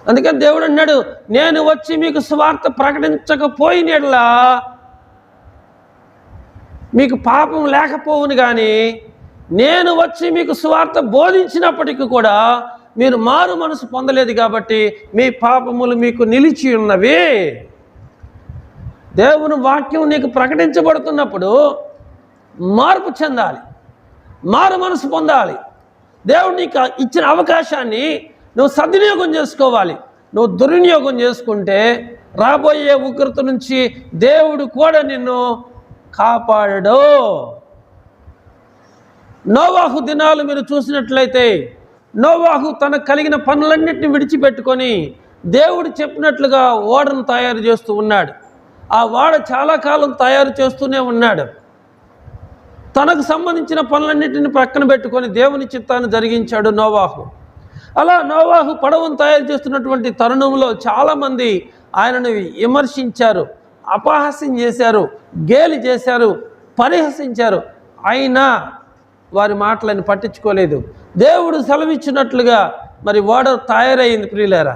అందుకని దేవుడు అన్నాడు, నేను వచ్చి మీకు సువార్త ప్రకటించకపోయినట్లా మీకు పాపం లేకపోవును, కానీ నేను వచ్చి మీకు సువార్త బోధించినప్పటికీ కూడా మీరు మారు మనసు పొందలేదు కాబట్టి మీ పాపములు మీకు నిలిచి ఉన్నవి. దేవుని వాక్యం నీకు ప్రకటించబడుతున్నప్పుడు మార్పు చెందాలి, మారు మనసు పొందాలి. దేవుడు నీకు ఇచ్చిన అవకాశాన్ని నువ్వు సద్వినియోగం చేసుకోవాలి. నువ్వు దుర్వినియోగం చేసుకుంటే రాబోయే ఉగ్రత నుంచి దేవుడు కూడా నిన్ను కాపాడడు. నోవాహు దినాలు మీరు చూసినట్లయితే నోవాహు తనకు కలిగిన పనులన్నింటినీ విడిచిపెట్టుకొని దేవుడు చెప్పినట్లుగా ఓడను తయారు చేస్తూ ఉన్నాడు. ఆ ఓడ చాలా కాలం తయారు చేస్తూనే ఉన్నాడు. తనకు సంబంధించిన పనులన్నింటినీ ప్రక్కన పెట్టుకొని దేవుని చిత్తాన్ని జరిగించాడు నోవాహు. అలా నోవాహు పడవను తయారు చేస్తున్నటువంటి తరుణంలో చాలామంది ఆయనను విమర్శించారు, అపహాస్యం చేశారు, గేలి చేశారు, పరిహసించారు. అయినా వారి మాటలను పట్టించుకోలేదు. దేవుడు సెలవిచ్చినట్లుగా మరి ఓడ తయారైంది. ప్రియులారా,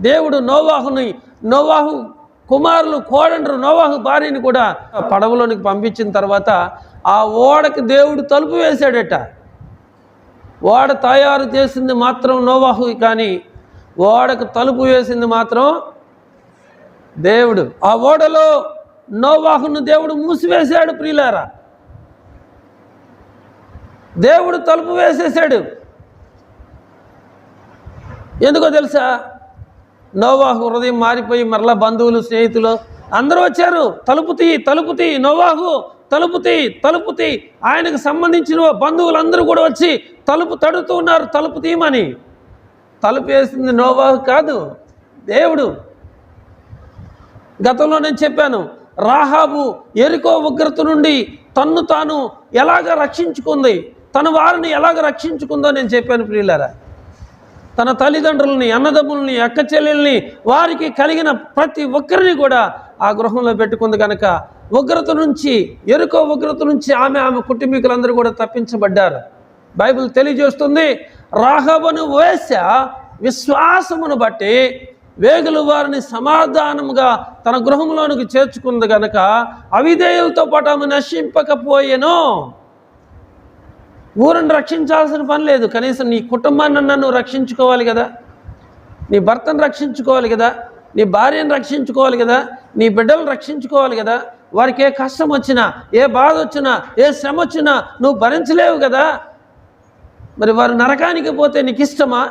దేవుడు నోవాహు కుమారులు కోడండ్రు నోవాహు భార్యని కూడా పడవలోనికి పంపించిన తర్వాత ఆ ఓడకి దేవుడు తలుపు వేశాడట. ఓడ తయారు చేసింది మాత్రం నోవాహు, కానీ ఓడకు తలుపు వేసింది మాత్రం దేవుడు. ఆ ఓడలో నోవాహును దేవుడు మూసివేశాడు. ప్రియులారా, దేవుడు తలుపు వేసేసాడు. ఎందుకో తెలుసా? నోవాహు హృదయం మారిపోయి మరలా బంధువులు, స్నేహితులు అందరూ వచ్చారు. తలుపు తీ, తలుపు తీ, నోవాహు తలుపు తీ, తలుపు తీ. ఆయనకు సంబంధించిన బంధువులందరూ కూడా వచ్చి తలుపు తడుతూ ఉన్నారు, తలుపు తీయమని. తలుపు వేసింది నోవాహు కాదు, దేవుడు. గతంలో నేను చెప్పాను, రాహాబు యెరికో ఉగ్రత నుండి తన్ను తాను ఎలాగ రక్షించుకుంది, తన వారిని ఎలాగ రక్షించుకుందో నేను చెప్పాను. ప్రియులారా, తన తల్లిదండ్రులని, అన్నదమ్ములని, అక్క చెల్లెల్ని, వారికి కలిగిన ప్రతి ఒక్కరిని కూడా ఆ గృహంలో పెట్టుకుంది కనుక ఉగ్రత నుంచి, యెరికో ఉగ్రత నుంచి ఆమె కుటుంబీకులందరూ కూడా తప్పించబడ్డారు. బైబిల్ తెలియజేస్తుంది, రాహాబును వేశ్య విశ్వాసమును బట్టి వేగులు వారిని సమాధానముగా తన గృహంలోనికి చేర్చుకుంది కనుక అవిధేయులతో పాటు ఆమె నశింపకపోయేను. ఊరిని రక్షించాల్సిన పని లేదు, కనీసం నీ కుటుంబాన్ని నువ్వు రక్షించుకోవాలి కదా, నీ భర్తను రక్షించుకోవాలి కదా, నీ భార్యను రక్షించుకోవాలి కదా, నీ బిడ్డలను రక్షించుకోవాలి కదా. వారికి ఏ కష్టం వచ్చినా, ఏ బాధ వచ్చినా, ఏ శ్రమ వచ్చినా నువ్వు భరించలేవు కదా. మరి వారు నరకానికి పోతే నీకు ఇష్టమా?